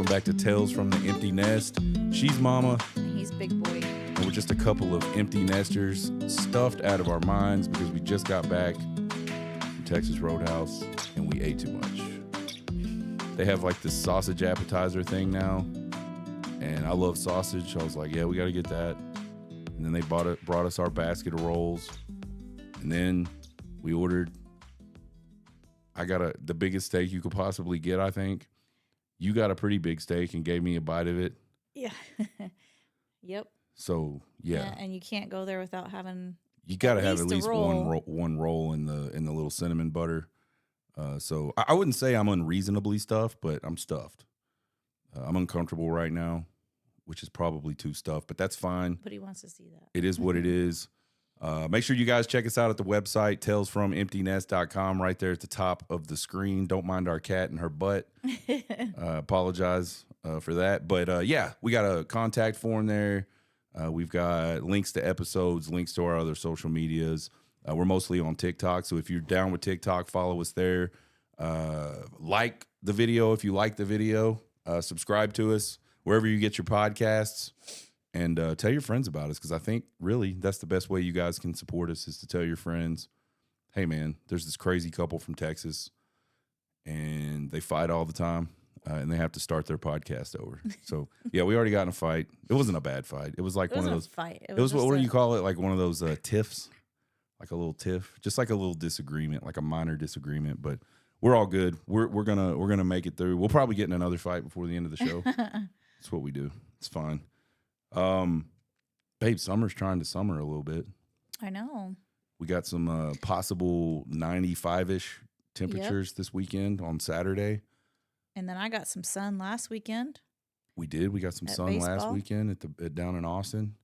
Welcome back to Tales from the Empty Nest. She's Mama. He's Big Boy. And we're just a couple of empty nesters stuffed out of our minds because we just got back from Texas Roadhouse and we ate too much. They have like this sausage appetizer thing now. And I love sausage. So I was like, yeah, we got to get that. And then they brought us our basket of rolls. And then we ordered, I got the biggest steak you could possibly get, I think. You got a pretty big steak and gave me a bite of it. Yeah. Yep. So, yeah. And you can't go there without having You got to have at a least roll. one roll in the little cinnamon butter. So I wouldn't say I'm unreasonably stuffed, but I'm stuffed. I'm uncomfortable right now, which is probably too stuffed, but that's fine. But he wants to see that. It is what it is. Make sure you guys check us out at the website, talesfromemptynest.com, right there at the top of the screen. Don't mind our cat and her butt. Apologize for that. But yeah, we got a contact form there. We've got links to episodes, links to our other social medias. We're mostly on TikTok, so if you're down with TikTok, follow us there. Like the video if you like the video. Subscribe to us wherever you get your podcasts. And tell your friends about us, because I think, really, that's the best way you guys can support us is to tell your friends, hey, man, there's this crazy couple from Texas, and they fight all the time, and they have to start their podcast over. So, yeah, we already got in a fight. It wasn't a bad fight. It was like one of those. Fight. It was what do you call it? Like one of those tiffs, like a little tiff, just like a little disagreement, like a minor disagreement. But we're all good. We're gonna make it through. We'll probably get in another fight before the end of the show. That's what we do. It's fine. Babe, summer's trying to summer a little bit. I know. We got some possible 95-ish temperatures this weekend on Saturday. And then I got some sun last weekend. We did. We got some sun baseball. last weekend at down in Austin.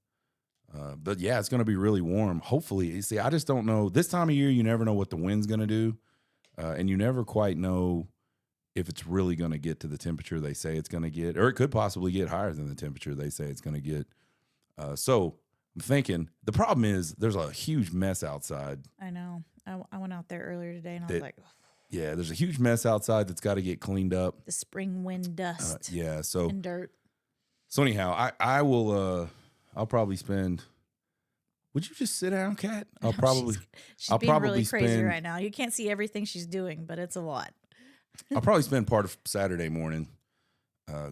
But yeah, it's going to be really warm. Hopefully, see, I just don't know. This time of year, you never know what the wind's going to do, and you never quite know if it's really going to get to the temperature they say it's going to get, or it could possibly get higher than the temperature they say it's going to get. So I'm thinking the problem is there's a huge mess outside. I know. I went out there earlier today and I was like, yeah, there's a huge mess outside that's got to get cleaned up. the spring wind dust. Yeah. So and dirt. So anyhow, I will, I'll probably spend, would you just sit down, Kat? She's I'll being probably really crazy spend, right now. You can't see everything she's doing, but it's a lot. I'll probably spend part of Saturday morning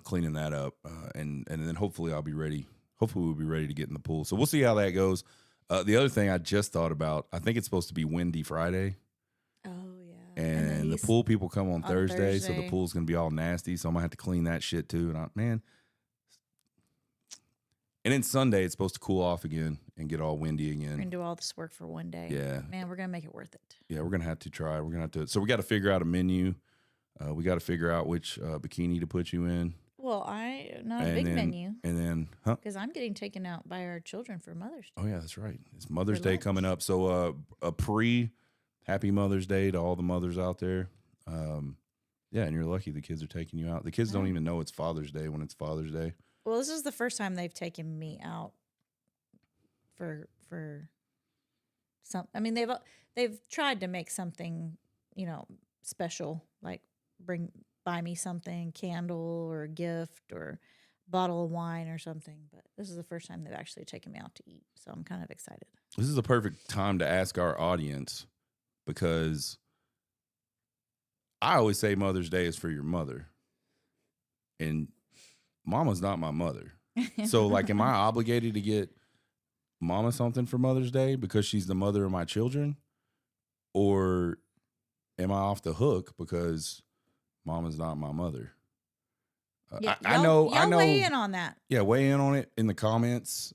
cleaning that up, and then hopefully I'll be ready. Hopefully we'll be ready to get in the pool. So we'll see how that goes. The other thing I just thought about, I think it's supposed to be windy Friday. Oh, yeah. And the pool people come on Thursday, so the Thursday. pool's going to be all nasty, so I'm going to have to clean that shit too. And and then Sunday it's supposed to cool off again and get all windy again. We're going to do all this work for one day. Yeah. Man, we're going to make it worth it. Yeah, we're going to have to try. We're going to have to. So we got to figure out a menu. We got to figure out which bikini to put you in. Well, not a big menu. And then, huh? Because I'm getting taken out by our children for Mother's Day. Oh, yeah, that's right. It's Mother's For Day lunch. coming up. So happy Mother's Day to all the mothers out there. Yeah, and you're lucky the kids are taking you out. The kids don't even know it's Father's Day when it's Father's Day. Well, this is the first time they've taken me out for some. I mean, they've tried to make something, special, like buy me something, candle or a gift or bottle of wine or something. But this is the first time they've actually taken me out to eat, so I'm kind of excited. This is the perfect time to ask our audience, because I always say Mother's Day is for your mother, and Mama's not my mother. So, like, am I obligated to get Mama something for Mother's Day because she's the mother of my children? Or am I off the hook because Mama's not my mother? Yeah, I know. Weigh in on that. Yeah, weigh in on it in the comments.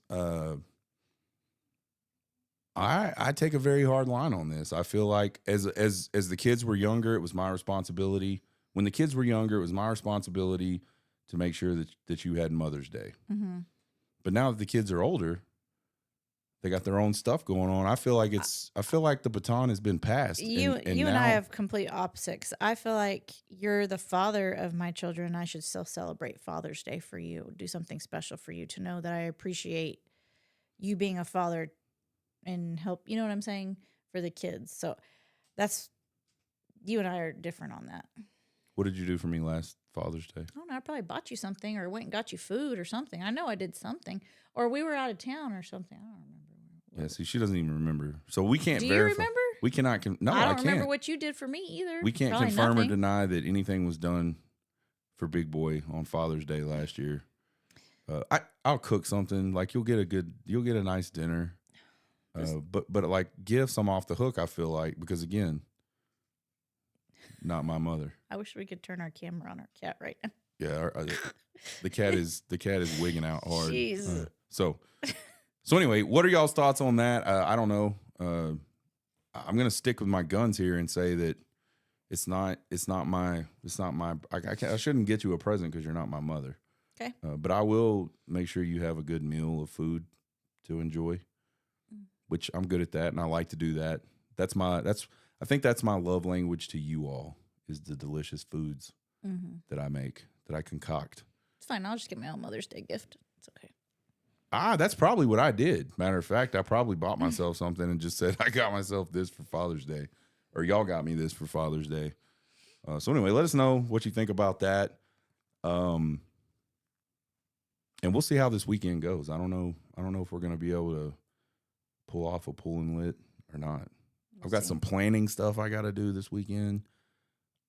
I take a very hard line on this. I feel like as the kids were younger, it was my responsibility. When the kids were younger, it was my responsibility to make sure that you had Mother's Day. Mm-hmm. But now that the kids are older, they got their own stuff going on. I feel like the baton has been passed. You and I have complete opposites. I feel like you're the father of my children. I should still celebrate Father's Day for you. Do something special for you to know that I appreciate you being a father and help. You know what I'm saying? For the kids. So that's, you and I are different on that. What did you do for me last Father's Day? I don't know. I probably bought you something or went and got you food or something. I know I did something. Or we were out of town or something. I don't remember. Yeah, see, she doesn't even remember. So we can't Do you verify. remember? We cannot. No, I I don't can't. remember what you did for me either. We can't Probably confirm nothing. or deny that anything was done for Big Boy on Father's Day last year. I'll cook something. Like you'll get a nice dinner. But like gifts, I'm off the hook. I feel like because again, not my mother. I wish we could turn our camera on our cat right now. Yeah, the cat is wigging out hard. Jeez. So anyway, what are y'all's thoughts on that? I don't know. I'm gonna stick with my guns here and say that it's not my. I shouldn't get you a present because you're not my mother. Okay. But I will make sure you have a good meal of food to enjoy, which I'm good at that, and I like to do that. I think that's my love language to you all is the delicious foods that I make, that I concoct. It's fine. I'll just get my own Mother's Day gift. It's okay. That's probably what I did. Matter of fact, I probably bought myself something and just said, I got myself this for Father's Day, or y'all got me this for Father's Day. So anyway, let us know what you think about that. And we'll see how this weekend goes. I don't know if we're going to be able to pull off a pool and lit or not. I've got some planning stuff I got to do this weekend.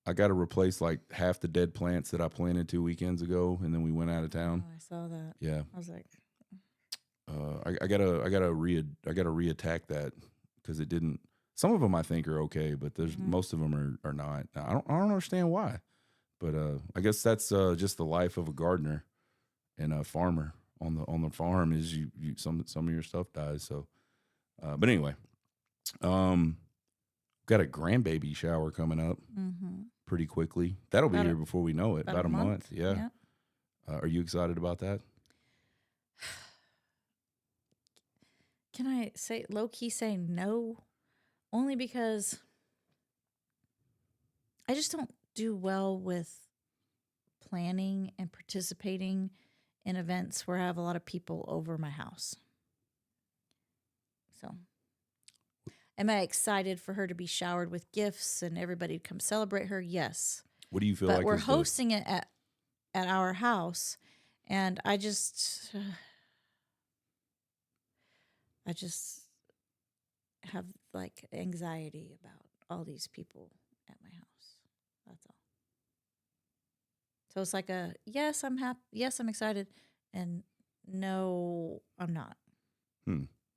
I got to replace like half the dead plants that I planted 2 weekends ago, and then we went out of town. Oh, I saw that. Yeah, I was like, I gotta reattack that because it didn't. Some of them I think are okay, but there's most of them are not. I don't understand why, but I guess that's just the life of a gardener and a farmer on the farm is you some of your stuff dies. So, but anyway, got a grandbaby shower coming up pretty quickly. That'll be here before we know it. About a month. Yeah. Are you excited about that? Can I say low key say no? Only because I just don't do well with planning and participating in events where I have a lot of people over my house. So, am I excited for her to be showered with gifts and everybody to come celebrate her? Yes. What do you feel but like? We're hosting it at our house, and I just have like anxiety about all these people at my house. That's all. So it's like a yes, I'm happy. Yes, I'm excited, and no, I'm not.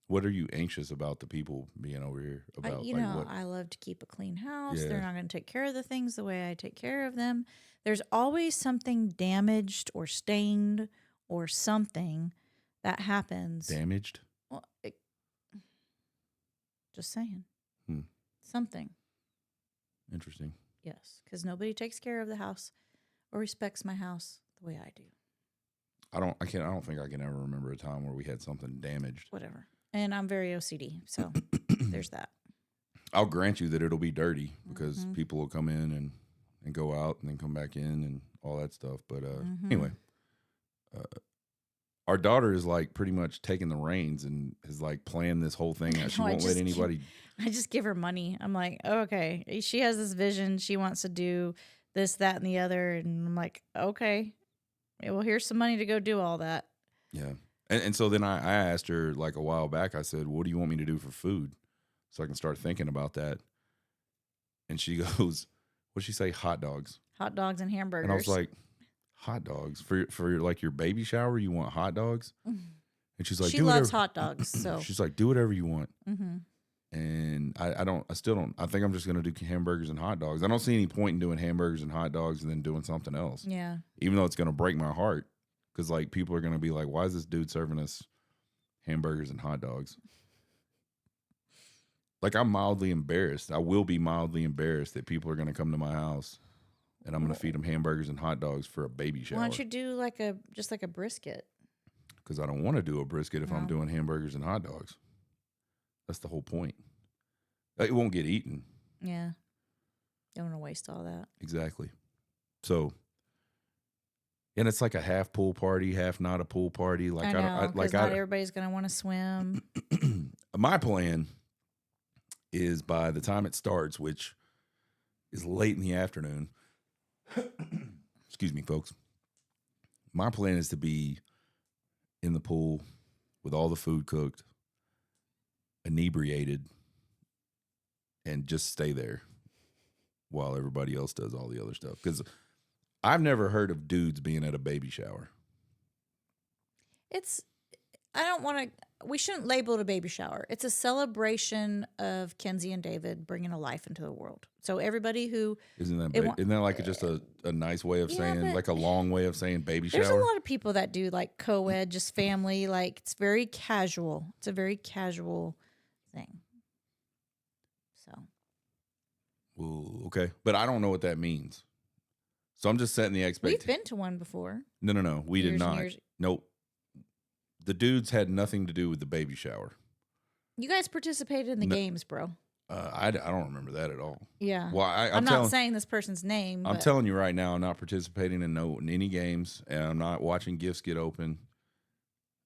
What are you anxious about the people being over here about? I love to keep a clean house. Yeah. They're not going to take care of the things the way I take care of them. There's always something damaged or stained or something that happens. Damaged? Well, just saying. Something. Interesting. Yes, because nobody takes care of the house or respects my house the way I do. I don't think I can ever remember a time where we had something damaged. Whatever. And I'm very OCD, so there's that. I'll grant you that it'll be dirty because people will come in and go out and then come back in and all that stuff. But anyway, our daughter is like pretty much taking the reins and has like planned this whole thing out. She won't let anybody. I just give her money. I'm like, oh, okay, she has this vision. She wants to do this, that, and the other. And I'm like, okay, well, here's some money to go do all that. Yeah. And so then I asked her like a while back, I said, what do you want me to do for food? So I can start thinking about that. And she goes, what'd she say? Hot dogs. Hot dogs and hamburgers. And I was like, hot dogs? For like your baby shower, you want hot dogs? And she's like, she loves hot dogs. So she's like, do whatever you want. And I still don't. I think I'm just going to do hamburgers and hot dogs. I don't see any point in doing hamburgers and hot dogs and then doing something else. Yeah. Even though it's going to break my heart. Because, like, people are going to be like, why is this dude serving us hamburgers and hot dogs? Like, I'm mildly embarrassed. I will be mildly embarrassed that people are going to come to my house and I'm going to feed them hamburgers and hot dogs for a baby shower. Why don't you do just like a brisket? Because I don't want to do a brisket if I'm doing hamburgers and hot dogs. That's the whole point. It won't get eaten. Yeah. Don't want to waste all that. Exactly. So... And it's like a half pool party, half not a pool party. Like I know, because not everybody's going to want to swim. My plan is by the time it starts, which is late in the afternoon, Excuse me, folks. My plan is to be in the pool with all the food cooked, inebriated, and just stay there while everybody else does all the other stuff. Because I've never heard of dudes being at a baby shower. I don't want to, we shouldn't label it a baby shower. It's a celebration of Kenzie and David bringing a life into the world. So everybody who, Isn't that like just a nice way of saying, like a long way of saying baby shower? there's a lot of people that do like co-ed, just family, like it's very casual. It's a very casual thing. So. Ooh, okay. But I don't know what that means. So I'm just setting the expectation. We've been to one before. No. We did Years and not. years. Nope. The dudes had nothing to do with the baby shower. You guys participated in the games, bro. I don't remember that at all. Yeah. Well, I'm not saying this person's name. I'm telling you right now, I'm not participating in any games, and I'm not watching gifts get open.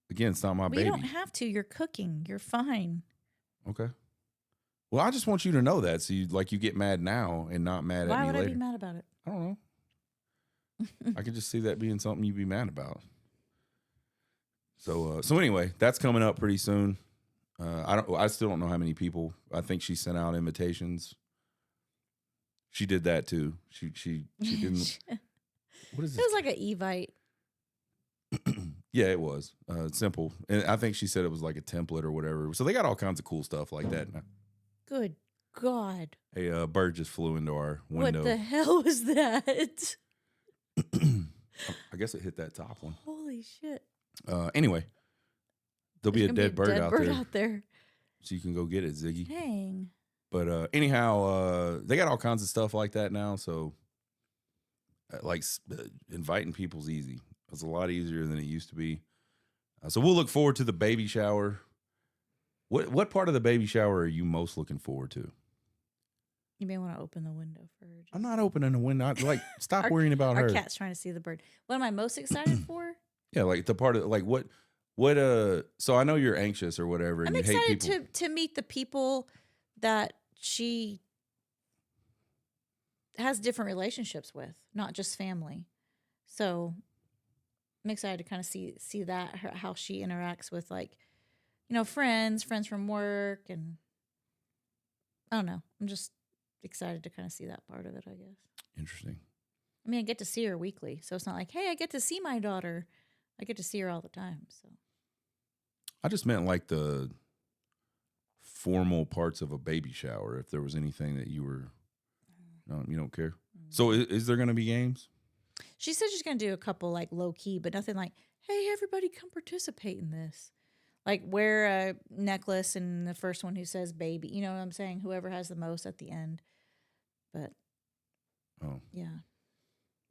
Again, it's not my baby. You don't have to. You're cooking. You're fine. Okay. Well, I just want you to know that, so you get mad now and not mad at me later. Why would I be mad about it? I don't know. I could just see that being something you'd be mad about. So anyway, that's coming up pretty soon. I still don't know how many people. I think she sent out invitations. She did that too. She didn't. What is this? It was like an Evite. Yeah, it was simple, and I think she said it was like a template or whatever. So they got all kinds of cool stuff like that. Good God! A bird just flew into our window. What the hell was that? I guess it hit that top one. Holy shit! Anyway, there'll be a dead bird out there. So you can go get it, Ziggy. Dang. But anyhow, they got all kinds of stuff like that now. So inviting people's easy. It's a lot easier than it used to be. So we'll look forward to the baby shower. What part of the baby shower are you most looking forward to? You may want to open the window for her. I'm not opening the window. Stop worrying about her. Our cat's trying to see the bird. What am I most excited for? Yeah, like the part of what so I know you're anxious or whatever. And I'm excited to meet the people that she has different relationships with, not just family. So I'm excited to kind of see that, how she interacts with friends from work, and I don't know. I'm just excited to kind of see that part of it, I guess. Interesting. I mean, I get to see her weekly, so it's not like, hey, I get to see my daughter. I get to see her all the time. So I just meant like the formal parts of a baby shower. If there was anything that you don't care. So is there going to be games? She said she's going to do a couple like low key, but nothing like, hey, everybody come participate in this. Like wear a necklace and the first one who says baby. You know what I'm saying? Whoever has the most at the end. But yeah.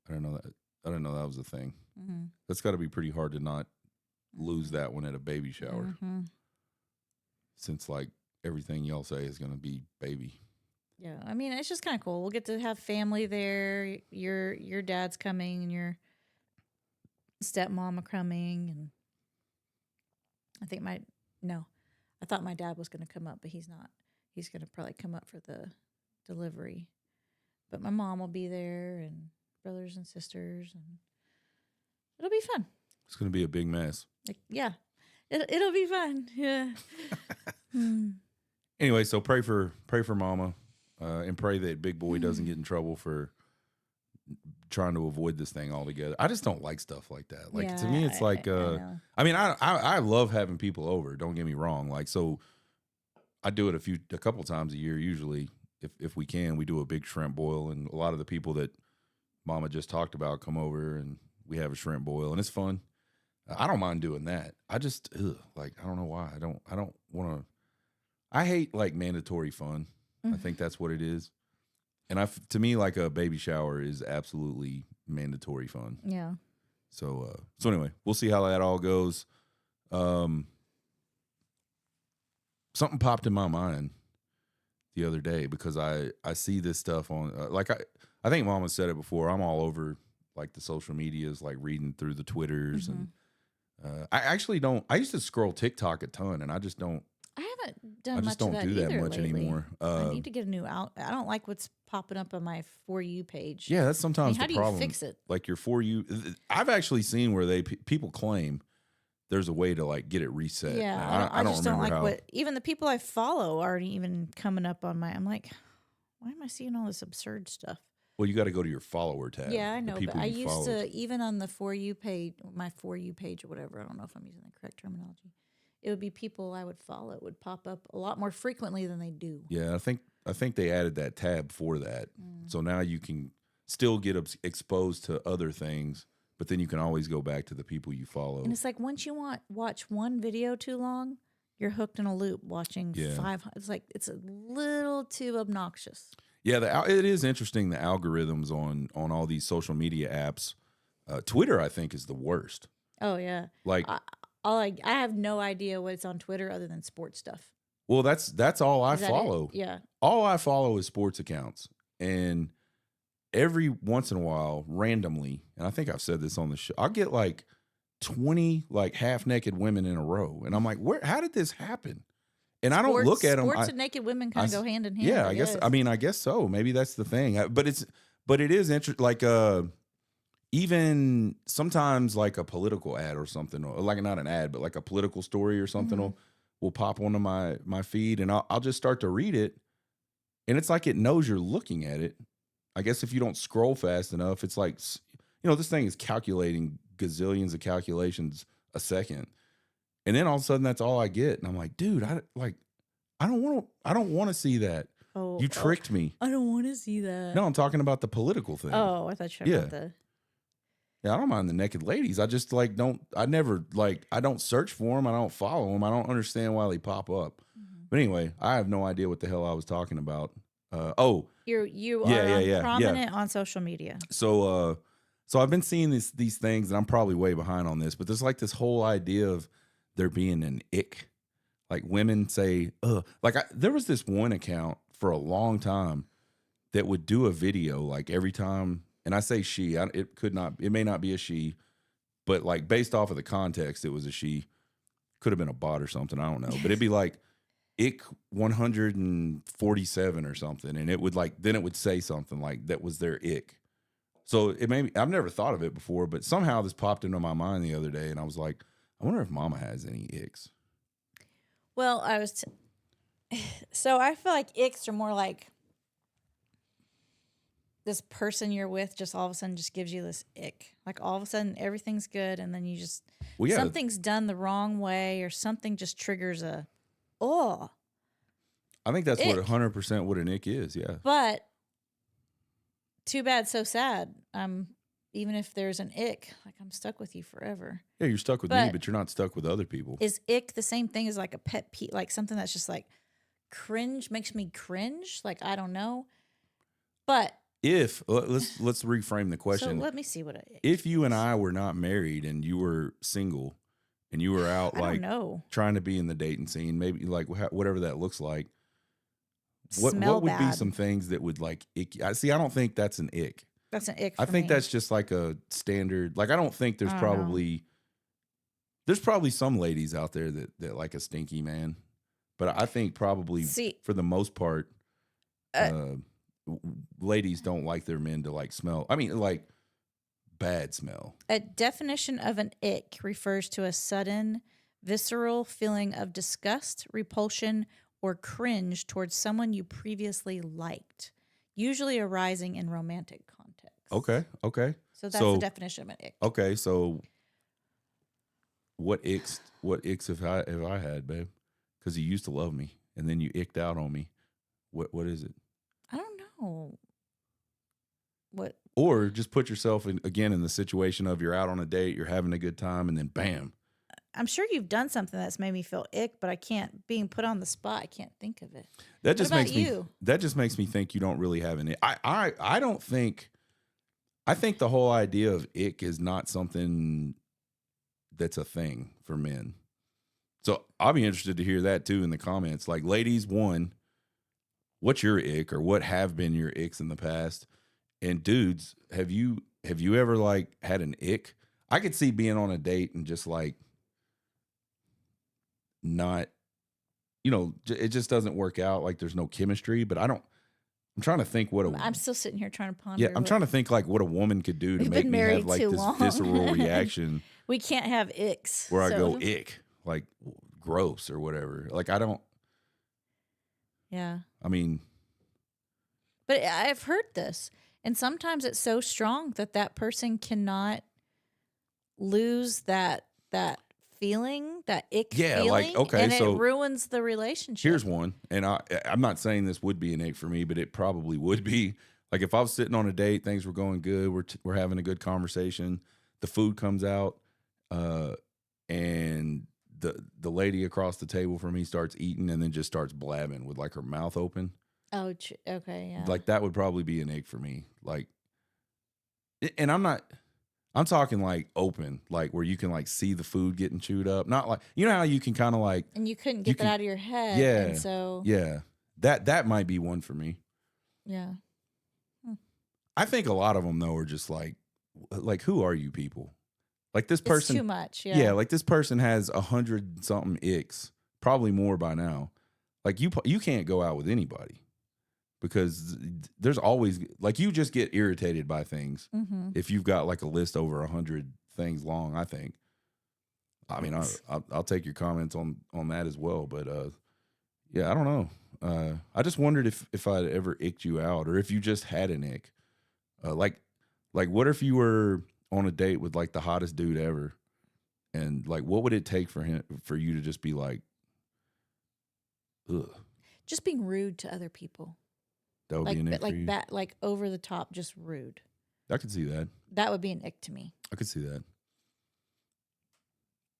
I didn't know that was a thing. Mm-hmm. That's got to be pretty hard to not lose that one at a baby shower. Mm-hmm. Since like everything y'all say is going to be baby. Yeah, I mean, it's just kind of cool. We'll get to have family there. Your dad's coming and your stepmom are coming, and I thought my dad was going to come up, but he's not. He's going to probably come up for the delivery. But my mom will be there, and brothers and sisters, and it'll be fun. It's going to be a big mess. Yeah, it'll be fun. Yeah. Anyway, so pray for Mama, and pray that Big Boy doesn't get in trouble for trying to avoid this thing altogether. I just don't like stuff like that. Like to me, it's like I mean, I love having people over. Don't get me wrong. Like so, I do it a couple times a year usually. If we can, we do a big shrimp boil, and a lot of the people that Mama just talked about come over, and we have a shrimp boil, and it's fun. I don't mind doing that. I just I don't know why. I don't want to. I hate like mandatory fun. Mm-hmm. I think that's what it is. And to me, like a baby shower is absolutely mandatory fun. Yeah. So anyway, we'll see how that all goes. Something popped in my mind the other day because I see this stuff on I think Mama said it before. I'm all over like the social medias, like reading through the Twitters, mm-hmm. and I actually don't. I used to scroll TikTok a ton, and I just don't. I haven't I done just much of don't that do that either much lately. anymore. I need to get a new out. I don't like what's popping up on my For You page. Yeah, that's I mean, sometimes how the do you problem. fix it? Like your For You, I've actually seen where people claim there's a way to like get it reset. Yeah, And I I don't just don't remember like how. what even the people I follow aren't even coming up on my. I'm like, why am I seeing all this absurd stuff? Well, you got to go to your follower tab. Yeah, I the know, but people I you used followed. to even on the For You page, my For You page or whatever. I don't know if I'm using the correct terminology. It would be people I would follow. It would pop up a lot more frequently than they do. Yeah, I think they added that tab for that. So now you can still get exposed to other things, but then you can always go back to the people you follow. And it's like once you watch one video too long, you're hooked in a loop watching Yeah. 500. It's like it's a little too obnoxious. Yeah, it is interesting, the algorithms on all these social media apps. Twitter, I think, is the worst. Oh yeah. Like, I have no idea what's on Twitter other than sports stuff. well, that's all I Is that it? follow. Yeah. All I follow is sports accounts, and every once in a while, randomly, and I think I've said this on the show, I'll get like 20 like half naked women in a row, and I'm like, where? How did this happen? And I don't look at them. Sports and naked women kind of go hand in hand. Yeah, I guess. I mean, I guess so. Maybe that's the thing. But it is interesting. Like, even sometimes like a political ad or something, or like not an ad, but like a political story or something will pop onto my feed, and I'll just start to read it, and it's like it knows you're looking at it. I guess if you don't scroll fast enough, it's like, this thing is calculating gazillions of calculations a second. And then all of a sudden, that's all I get, and I'm like, dude, I don't want to see that. Oh, You tricked me. I don't want to see that. No, I'm talking about the political thing. Oh, I thought you were about the. Yeah, I don't mind the naked ladies. I just like don't. I never like. I don't search for them. I don't follow them. I don't understand why they pop up. But anyway, I have no idea what the hell I was talking about. You are prominent on social media. So I've been seeing these things, and I'm probably way behind on this, but there's like this whole idea of there being an ick. Like women say, ugh. Like there was this one account for a long time that would do a video like every time, and I say she, it may not be a she, but like based off of the context, it was a she. Could have been a bot or something, I don't know. But it'd be like ick 147 or something, and it would say something like that was their ick. So it made me, I've never thought of it before, but somehow this popped into my mind the other day, and I was like, I wonder if Mama has any icks. Well, so I feel like icks are more like this person you're with just all of a sudden just gives you this ick. Like all of a sudden everything's good, and then you just something's done the wrong way, or something just triggers a I think that's ick. what 100% what an ick is. Yeah. But too bad, so sad. Even if there's an ick, like I'm stuck with you forever. Yeah, you're stuck with me, but you're not stuck with other people. Is ick the same thing as like a pet peeve, like something that's just like cringe, makes me cringe? Like I don't know. But let's reframe the question. So let me see what ick if you and I were not married and you were single and you were out like trying to be in the dating scene, maybe like whatever that looks like. What would be some things that would like ick? I don't think that's an ick. That's an ick. I think that's just like a standard. Like I don't think there's probably some ladies out there that like a stinky man, but I think probably for the most part, ladies don't like their men to like smell. I mean, like bad smell. A definition of an ick refers to a sudden, visceral feeling of disgust, repulsion, or cringe towards someone you previously liked, usually arising in romantic context. Okay. So that's the definition of an ick. Okay, so what icks have I had, babe? Because you used to love me, and then you icked out on me. What is it? I don't know. What? Or just put yourself in the situation of you're out on a date, you're having a good time, and then bam. I'm sure you've done something that's made me feel ick, but I can't. Being put on the spot, I can't think of it. That just makes me think you don't really have an ick. I don't think. I think the whole idea of ick is not something that's a thing for men. So I'll be interested to hear that too in the comments. Like, ladies, one, what's your ick, or what have been your icks in the past? And dudes, have you ever like had an ick? I could see being on a date and just like not, it just doesn't work out. Like there's no chemistry, but I'm trying to think what I'm still sitting here trying to ponder. yeah, I'm trying to think like what a woman could do to We've make been me have married like too this long. visceral reaction We can't have icks. where I so- go ick, like gross or whatever. Like I don't. Yeah. I mean, But I've heard this, and sometimes it's so strong that person cannot lose that feeling, that ick Yeah, feeling, like, okay, and so it ruins the relationship. here's one, and I'm not saying this would be an ick for me, but it probably would be. Like if I was sitting on a date, things were going good, we're having a good conversation, the food comes out, and the lady across the table from me starts eating and then just starts blabbing with like her mouth open. Oh, okay, yeah. Like that would probably be an ick for me. Like, and I'm talking like open, like where you can like see the food getting chewed up. Not like, how you can kind of like, and you couldn't get that out of your head. yeah, And so, yeah, that might be one for me. yeah. I think a lot of them though are just like who are you people? Like this person, It's too much. Yeah. yeah, like this person has 100 something icks, probably more by now. Like you can't go out with anybody because there's always like you just get irritated by things if you've got like a list over 100 things long. I think. I mean, I'll take your comments on that as well, but yeah, I don't know. I just wondered if I'd ever icked you out or if you just had an ick. Like what if you were on a date with like the hottest dude ever, and like what would it take for you to just be like, ugh? Just being rude to other people. That would be an ick for you. Like over the top, just rude. I could see that. That would be an ick to me. I could see that.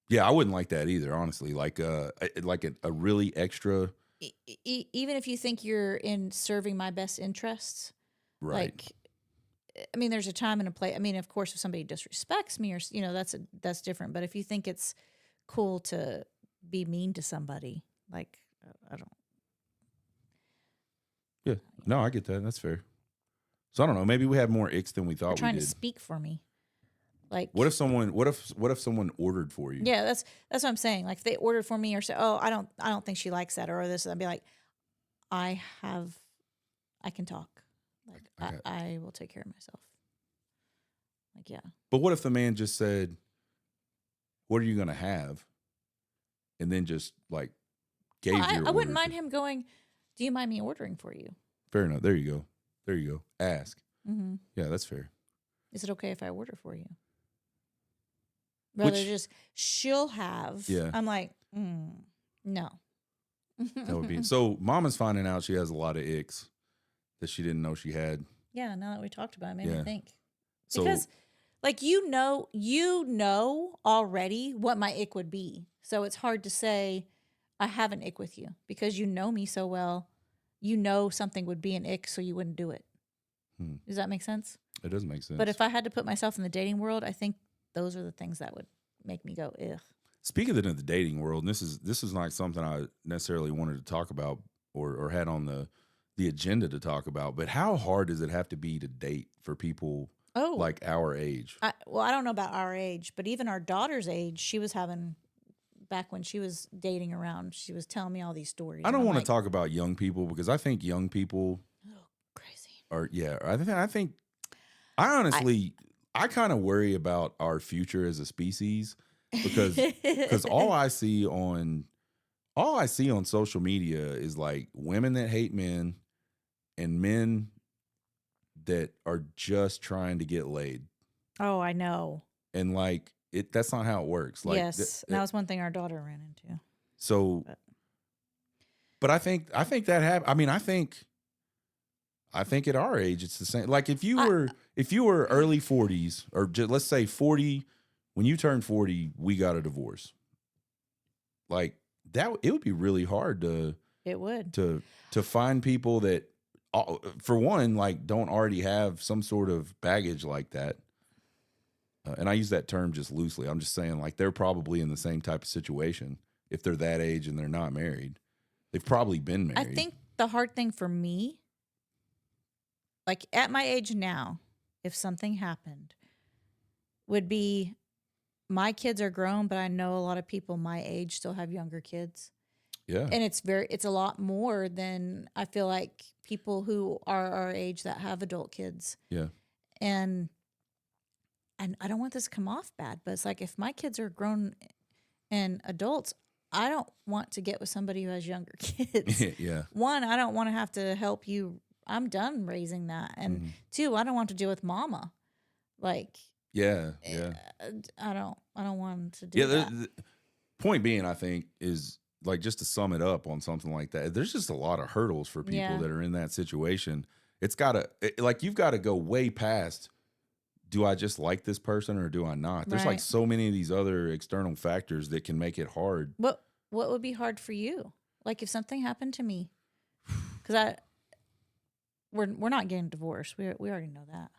Yeah, I wouldn't like that either, honestly. Like a really extra. Even if you think you're in serving my best interests, Right. like, I mean, there's a time and a place. I mean, of course, if somebody disrespects me or that's different. But if you think it's cool to be mean to somebody, like, I don't. Yeah, no, I get that. That's fair. So I don't know. Maybe we have more icks than we thought They're trying we to did. speak for me. Like, What if someone ordered for you? yeah, that's what I'm saying. Like, if they ordered for me or say, "Oh, I don't think she likes that," or this, I'd be like, I can talk. Like, I will take care of myself. Like, yeah. But what if the man just said, "What are you gonna have?" and then just like gave you. I wouldn't mind him going, "Do you mind me ordering for you?" Fair enough. There you go. Ask. Mm-hmm. Yeah, that's fair. Is it okay if I order for you? Rather just she'll have. Yeah. I'm like, no. That would be so. Mama's finding out she has a lot of icks that she didn't know she had. Yeah. Now that we talked about it, it made me think. So, Because, like, you know already what my ick would be. So it's hard to say I have an ick with you because you know me so well. You know something would be an ick, so you wouldn't do it. Does that make sense? It does make sense. But if I had to put myself in the dating world, I think those are the things that would make me go, ugh. Speaking of the dating world, and this is not something I necessarily wanted to talk about or had on the agenda to talk about, but how hard does it have to be to date for people like our age? I don't know about our age, but even our daughter's age, she was having, back when she was dating around, she was telling me all these stories. I don't want to talk about young people because I think young people are, yeah, I honestly kind of worry about our future as a species because all I see on social media is like women that hate men and men that are just trying to get laid. Oh, I know. And like that's not how it works. Like yes, that was one thing our daughter ran into. So, but I think that happened. I mean, I think at our age it's the same. Like if you were early 40s or just, let's say 40, when you turn 40, we got a divorce. Like that, it would be really hard to find people that, for one, like don't already have some sort of baggage like that. And I use that term just loosely. I'm just saying like they're probably in the same type of situation. If they're that age and they're not married, they've probably been married. I think the hard thing for me, like at my age now, if something happened, would be my kids are grown, but I know a lot of people my age still have younger kids. Yeah. And it's a lot more than I feel like people who are our age that have adult kids. Yeah. And I don't want this to come off bad, but it's like if my kids are grown and adults, I don't want to get with somebody who has younger kids. Yeah. One, I don't want to have to help you. I'm done raising that. And Mm-hmm. two, I don't want to deal with mama. Like, Yeah. Yeah. I don't want to do Yeah. that. The point being, I think, is like just to sum it up on something like that. There's just a lot of hurdles for people Yeah. that are in that situation. It's like you've got to go way past. Do I just like this person or do I not? There's like Right. so many of these other external factors that can make it hard. What would be hard for you? Like if something happened to me, because we're not getting divorced. We already know that.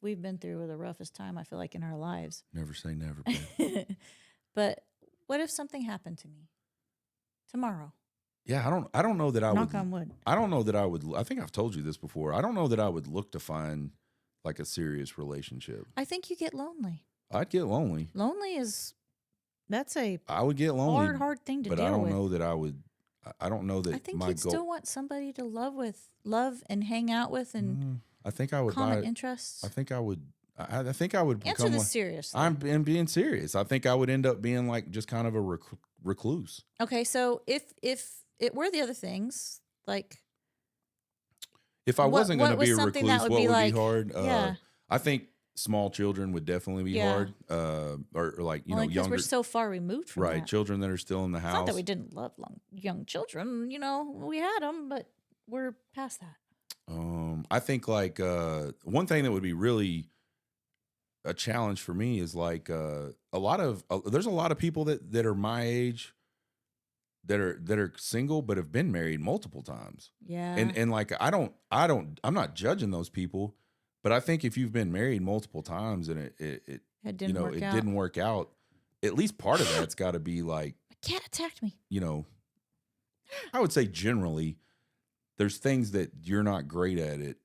We've been through the roughest time I feel like in our lives. Never say never. Babe. But what if something happened to me tomorrow? Yeah, I don't know that I Knock would. on wood. I don't know that I would. I think I've told you this before. I don't know that I would look to find like a serious relationship. I think you get lonely. I'd get lonely. Lonely that's a I would get lonely. hard thing to but deal I don't with. know that I would. I don't know that I think my you'd goal. still want somebody to love and hang out with and I think I would. common interests. I think I would. I think I would Answer become. this seriously. I'm being serious. I think I would end up being like just kind of a recluse. Okay, so if it were the other things, like If I wasn't going to what was be a something recluse, that would what be would like- be hard? yeah. I think small children would definitely be Yeah. hard. Or like only because younger, we're so far removed from right? that. Children that are still in the It's house. not that we didn't love young children. We had them, but we're past that. I think like one thing that would be really a challenge for me is like there's a lot of people that are my age that are single but have been married multiple times. Yeah. And like I'm not judging those people, but I think if you've been married multiple times and it didn't work out. didn't work out, at least part of that's got to be like, My cat attacked me. I would say generally there's things that you're not great at it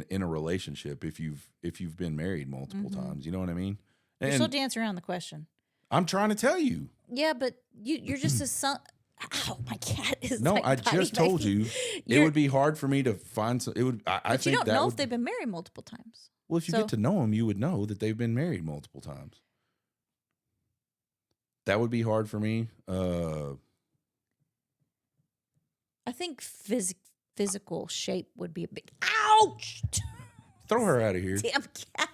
in a relationship if you've been married multiple times. You know what I mean? You're And still dancing around the question. I'm trying to tell you. Yeah, but you're just a son. Ow, my cat is No, like I biting just my told feet. you it You're- would be hard for me to find some. It would. I But you think don't that know would, if they've been married multiple times. well, if you so- get to know them, you would know that they've been married multiple times. That would be hard for me. I think physical shape would be a big. Ouch! Throw her out of here. Damn cat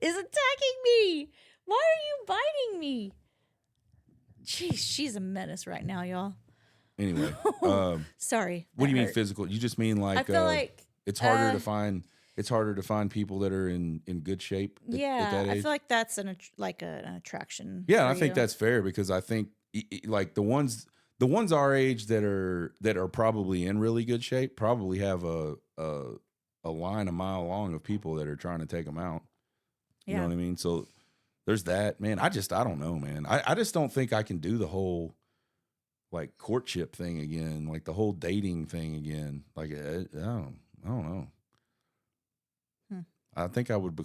is attacking me. Why are you biting me? Jeez, she's a menace right now, y'all. Anyway, Sorry. what do you that mean hurt. physical? You just mean like I feel like it's harder to find. It's harder to find people that are in good shape. At that I age? feel like that's an attraction. Yeah, for I think you. that's fair because I think like the ones our age that are probably in really good shape probably have a line a mile long of people that are trying to take them out. You know what I mean? So there's that, man. I don't know, man. I just don't think I can do the whole like courtship thing again, like the whole dating thing again. Like I don't know. I think I would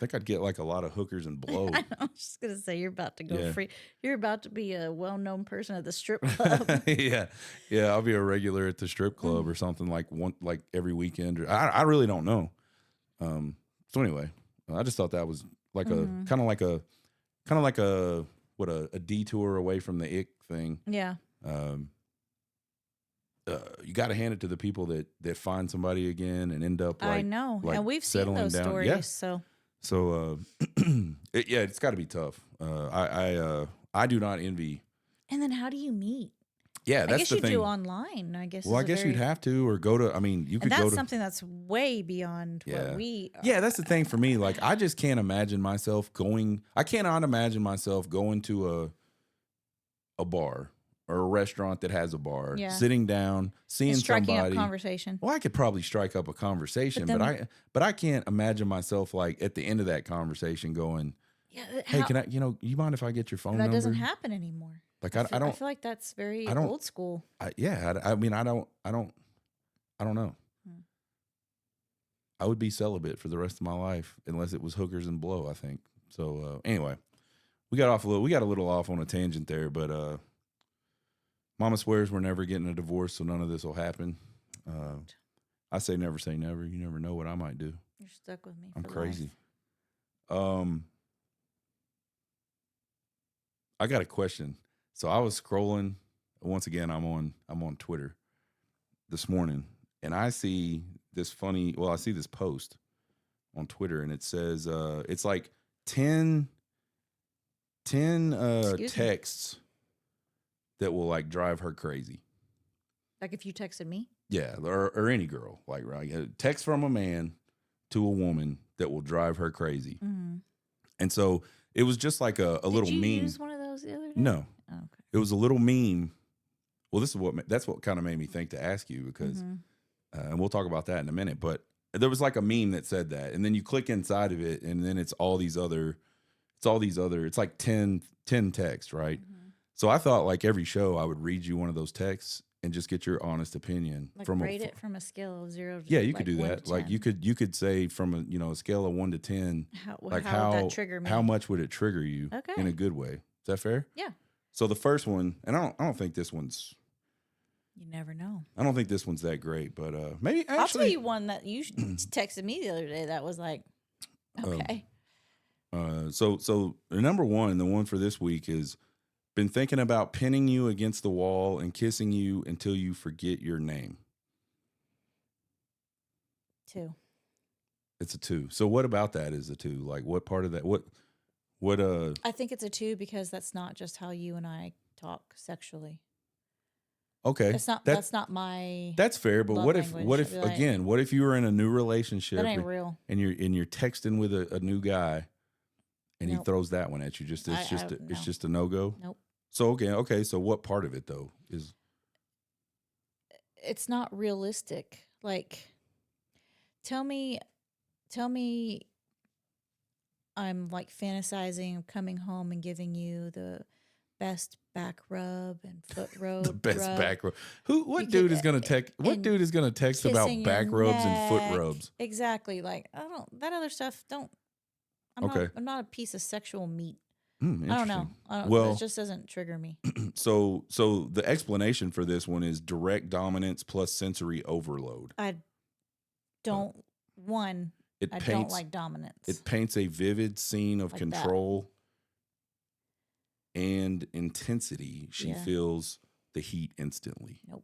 I'd get like a lot of hookers and blow. I was just gonna say you're about to go Yeah. free. You're about to be a well-known person at the strip club. Yeah. I'll be a regular at the strip club or something like every weekend. I really don't know. So anyway, I just thought that was like a kind of like a detour away from the ick thing. Yeah. You got to hand it to the people that find somebody again and end up like I know, like and we've seen settling those down. stories. Yeah. So It's got to be tough. I do not envy. and then how do you meet? Yeah, I that's guess the you thing. do online. I guess. Well, I is a guess you'd very- have to or go to. I mean, you And could that's go to. something that's way beyond what we. Yeah, that's the thing for me. Like, I just can't imagine myself going. I cannot imagine myself going to a bar or a restaurant that has a bar, Yeah. sitting down, seeing And striking somebody. up conversation. Well, I could probably strike up a conversation, But but I can't imagine myself like at the end of that conversation going, Yeah. "Hey, can I? You mind if I get your phone That number?" doesn't happen anymore. Like I I don't. feel like that's very I don't- old school. I mean, I don't know. I would be celibate for the rest of my life unless it was hookers and blow, I think. So anyway, we got a little off on a tangent there, but Mama swears we're never getting a divorce, so none of this will happen. I say never. You never know what I might do. You're stuck with me. I'm for crazy. life. I got a question. So I was scrolling. Once again, I'm on Twitter this morning, and I see this post on Twitter, and it says it's like 10 Excuse me. texts that will like drive her crazy. Like if you texted me? Yeah, or any girl, like right, a text from a man to a woman that will drive her crazy. Mm-hmm. And so it was just like a little meme. Did you use one of those the other day? No. Oh, okay. It was a little meme. Well, that's what kind of made me think to ask you because, and we'll talk about that in a minute. But there was like a meme that said that, and then you click inside of it, and then it's like 10 texts, right? Mm-hmm. So I thought like every show I would read you one of those texts and just get your honest opinion. Like rate it from a scale of 0 to yeah, you like could do 1 that. to Like 10. you could say from a scale of 1 to 10, How like would that trigger me? how much would it trigger you in a Okay. good way? Is that fair? Yeah. So the first one, and I don't think this one's. You never know. I don't think this one's that great, but maybe actually. I'll tell you one that you texted me the other day that was like, okay. So the number one, the one for this week is been thinking about pinning you against the wall and kissing you until you forget your name. 2. It's a 2. So what about that is a 2? Like what part of that? What? I think it's a 2 because that's not just how you and I talk sexually. Okay, That's not my. That's fair, but love what if language. what if I'd be like, again? What if you were in a new relationship that ain't real. and you're texting with a new guy, and he Nope. throws that one at you? It's no. just a no go. Nope. So okay. So what part of it though is? It's not realistic. Like, tell me, I'm like fantasizing of coming home and giving you the best back rub and foot rub. The best rub. back rub. What You dude could, is gonna text? What and dude is gonna text about kissing back your rubs and foot neck. rubs? Exactly. Like that other stuff. Okay. I'm not a piece of sexual meat. Interesting. I don't know. Well, it just doesn't trigger me. so the explanation for this one is direct dominance plus sensory overload. I don't I don't like dominance. It paints a vivid scene of Like control and intensity. She Yeah. feels the heat instantly. Nope.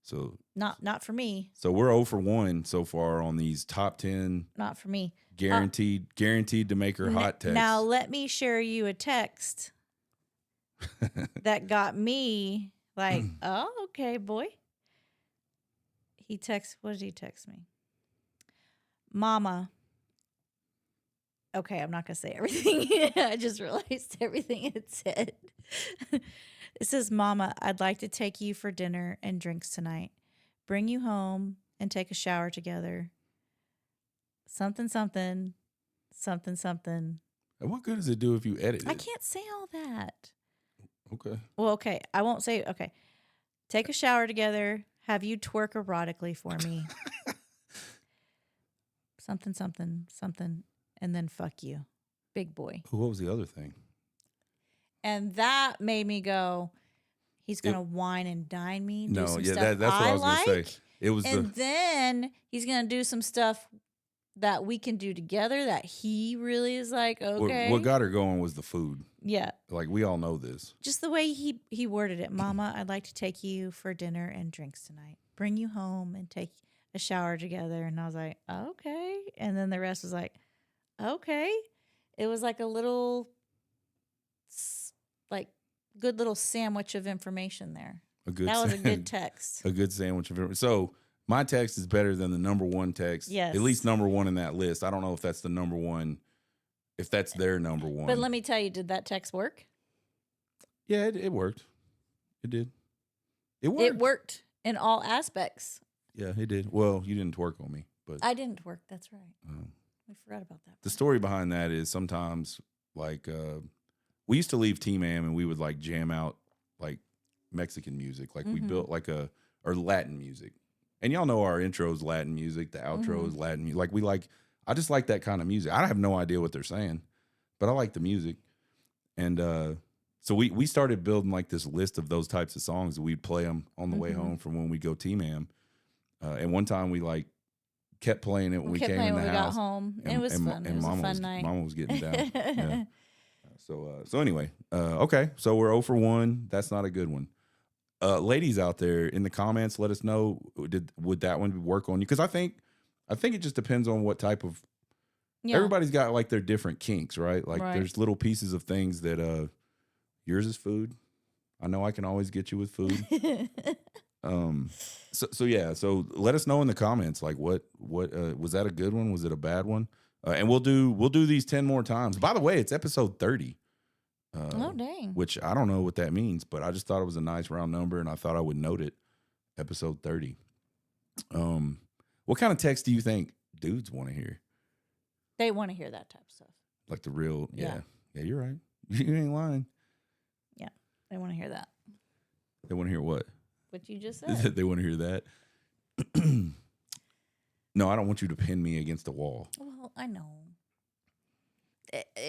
So Not for me. So we're 0 for 1 so far on these top 10 Not for me. guaranteed to make her hot text. Now let me share you a text that got me like, oh, okay, boy. What did he text me? Mama. Okay, I'm not going to say everything. I just realized everything it said. It says, Mama, I'd like to take you for dinner and drinks tonight. Bring you home and take a shower together. Something, something, something, something. And what good does it do if you edit it? I can't say all that. Okay. Well, okay. I won't say, okay. Take a shower together. Have you twerk erotically for me. Something, something, something. And then fuck you. Big boy. What was the other thing? And that made me go, he's going to wine and dine me. Do some stuff that's what I was going to say. It was then he's going to do some stuff that we can do together that he really is like, okay. What got her going was the food. Yeah. Like, we all know this. Just the way he worded it. Mama, I'd like to take you for dinner and drinks tonight. Bring you home and take a shower together. And I was like, okay. And then the rest was like, okay. It was like a little, like, good little sandwich of information there. That was a good text. A good sandwich of information. So my text is better than the number one text. Yes. At least number one in that list. I don't know if that's the number one, if that's their number one. But let me tell you, did that text work? Yeah, it worked. It did. It worked. It worked in all aspects. Yeah, it did. Well, you didn't twerk on me, but I didn't work. That's right. We forgot about that. The story behind that is sometimes like we used to leave T-Man and we would like jam out like Mexican music. Like we built like or Latin music. And y'all know our intro is Latin music. The outro is Latin music. Like I just like that kind of music. I have no idea what they're saying, but I like the music. And so we started building like this list of those types of songs. We'd play them on the way home from when we go T-Mam. And one time we like kept playing it when we kept came playing in the when we got house. home. It was fun. It was a fun night. Mama was getting down. Yeah. So anyway, okay. So we're 0 for 1. That's not a good one. Ladies out there in the comments, let us know, would that one work on you? Because I think it just depends on what type of. Yeah. Everybody's got like their different kinks, right? Like Right. there's little pieces of things that yours is food. I know I can always get you with food. So yeah. So let us know in the comments, like what was that a good one? Was it a bad one? And we'll do these 10 more times. By the way, it's episode 30. Oh dang! Which I don't know what that means, but I just thought it was a nice round number, and I thought I would note it. Episode 30. What kind of text do you think dudes want to hear? They want to hear that type of stuff. Like the real, yeah, you're right. You ain't lying. Yeah, they want to hear that. They want to hear what? What you just said. They want to hear that. No, I don't want you to pin me against the wall. Well, I know.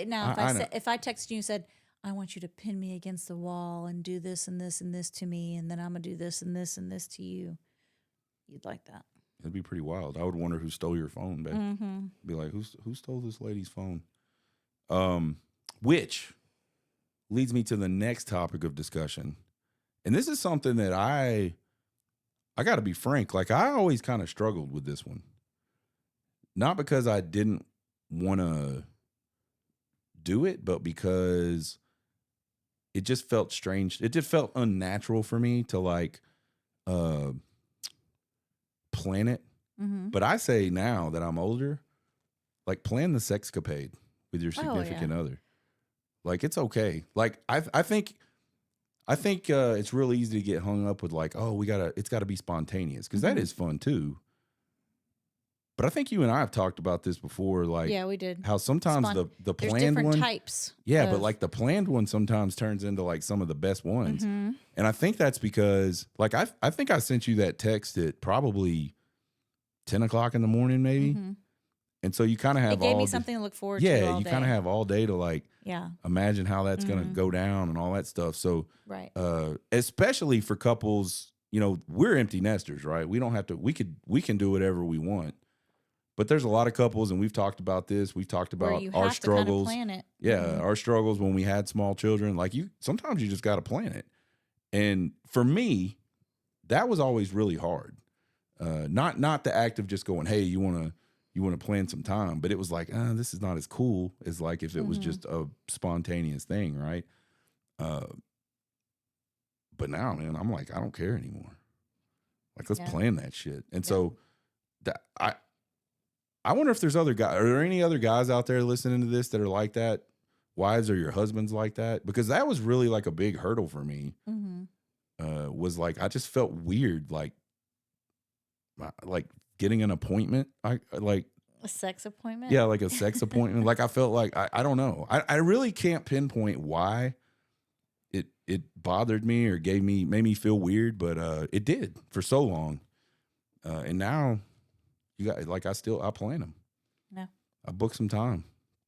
Now, if I texted you and said, I want you to pin me against the wall and do this and this and this to me, and then I'm going to do this and this and this to you, you'd like that. It'd be pretty wild. I would wonder who stole your phone, babe. Mm-hmm. Be like, who stole this lady's phone? Which leads me to the next topic of discussion. And this is something that I got to be frank, like I always kind of struggled with this one. Not because I didn't want to do it, but because it just felt strange. It just felt unnatural for me to like plan it. Mm-hmm. But I say now that I'm older, like plan the sexcapade with your significant other. Like it's okay. Like I think it's real easy to get hung up with like, oh, it's gotta be spontaneous, because that is fun too. But I think you and I have talked about this before, like yeah, we did. How sometimes the planned one, types. Yeah, but like the planned one sometimes turns into like some of the best ones. Mm-hmm. And I think that's because like I think I sent you that text at probably 10 o'clock in the morning, maybe. Mm-hmm. And so you kind of have it gave me something to look forward to. Yeah, you kind of have all day to like imagine how that's gonna go down and all that stuff. So right, especially for couples, you know, we're empty nesters, right? We don't have to. We can do whatever we want. But there's a lot of couples, and we've talked about this. We've talked about our struggles. Kind of plan it. Yeah, our struggles when we had small children. Like sometimes you just got to plan it. And for me, that was always really hard. Not the act of just going, hey, you want to plan some time, but it was like, this is not as cool as like if it was just a spontaneous thing, right? But now, man, I'm like, I don't care anymore. Like, let's plan that shit. And so I wonder if there's other guys. Are there any other guys out there listening to this that are like that? Wives or your husbands like that? Because that was really like a big hurdle for me. Mm-hmm. Was like I just felt weird, like getting an appointment. I like a sex appointment. Yeah, like a sex appointment. Like I felt like I don't know. I really can't pinpoint why it bothered me or made me feel weird, but it did for so long, and now. You got like I plan them. No, I book some time.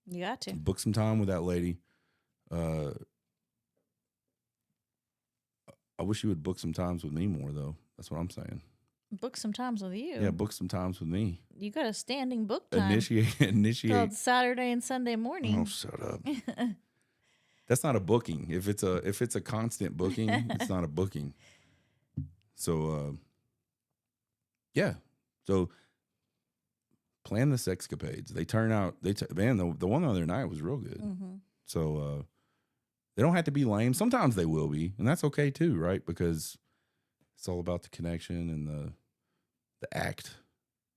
You got to book some time with that lady. I wish you would book some times with me more, though. That's what I'm saying. Book some times with you. Yeah, book some times with me. You got a standing book time. Initiate. Called Saturday and Sunday morning. Oh, shut up. That's not a booking. If it's a constant booking, it's not a booking. So, yeah. So. Plan the sexcapades. They turn out. Man, the one the other night was real good. Mm-hmm. So they don't have to be lame. Sometimes they will be, and that's okay too, right? Because it's all about the connection and the act,